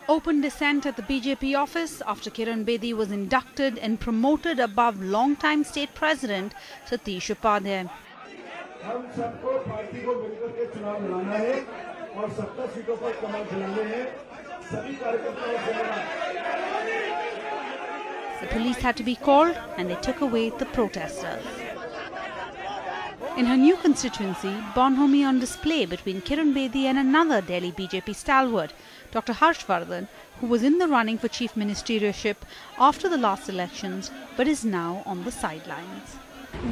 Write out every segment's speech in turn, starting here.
Open dissent at the BJP office after Kiran Bedi was inducted and promoted above long-time state president Satish Upadhyay. हम सबको party को मिलकर के चुनाव लड़ना है और 70 सीटों पर कमल खिलाने हैं सभी कार्यकर्ताओं को। The police had to be called and they took away the protesters. In her new constituency, bonhomie on display between Kiran Bedi and another Delhi BJP stalwart, Dr. Harshvardhan, who was in the running for chief ministership after the last elections but is now on the sidelines.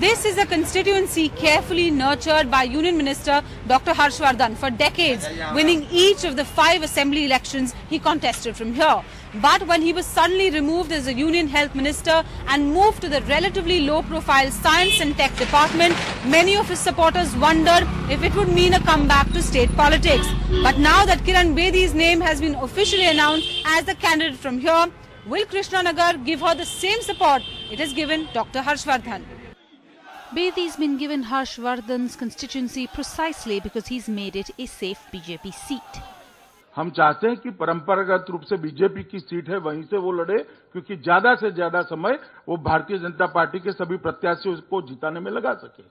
This is a constituency carefully nurtured by Union Minister Dr. Harshvardhan for decades, winning each of the 5 assembly elections he contested from here. But when he was suddenly removed as a Union Health Minister and moved to the relatively low-profile Science and Tech Department, many of his supporters wondered if it would mean a comeback to state politics. But now that Kiran Bedi's name has been officially announced as the candidate from here, will Krishnanagar give her the same support it has given Dr. Harshvardhan? Bedi's been given Harshvardhan's constituency precisely because he's made it a safe BJP seat. हम चाहते हैं कि परंपरागत रूप से BJP की seat है वहीं से वो लड़े क्योंकि ज्यादा से ज्यादा समय वो भारतीय जनता पार्टी के सभी प्रत्याशियों को जिताने में लगा सके.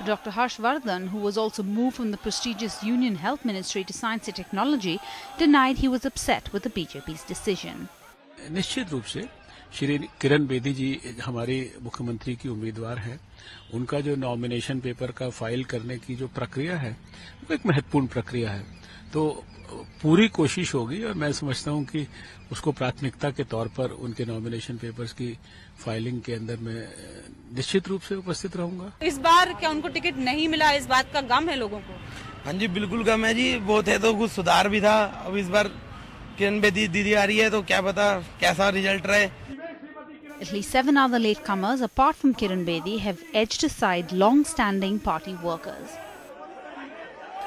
Dr. Harshvardhan, who was also moved from the prestigious Union Health Ministry to Science and Technology, denied he was upset with the BJP's decision. निश्चित रूप से श्री किरण बेदी जी हमारे मुख्यमंत्री की उम्मीदवार है. उनका जो नॉमिनेशन पेपर का फाइल करने की जो प्रक्रिया है वो एक महत्वपूर्ण प्रक्रिया है. तो पूरी कोशिश होगी और मैं समझता हूं कि उसको प्राथमिकता के तौर पर उनके नॉमिनेशन पेपर्स की फाइलिंग के अंदर मैं निश्चित रूप से उपस्थित रहूंगा. इस बार क्या उनको टिकट नहीं मिला, इस बात का गम है लोगों को? हाँ जी, बिल्कुल गम है जी. वो थे तो कुछ सुधार भी था. अब इस बार किरण बेदी दीदी आ रही है तो क्या पता कैसा रिजल्ट रहे. At least 7 other latecomers, apart from Kiran Bedi, have edged aside long-standing party workers.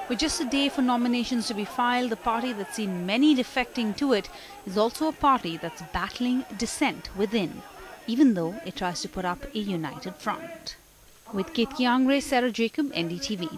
With just a day for nominations to be filed, the party that's seen many defecting to it is also a party that's battling dissent within, even though it tries to put up a united front. With Ketki Angre, Sarah Jacob, NDTV.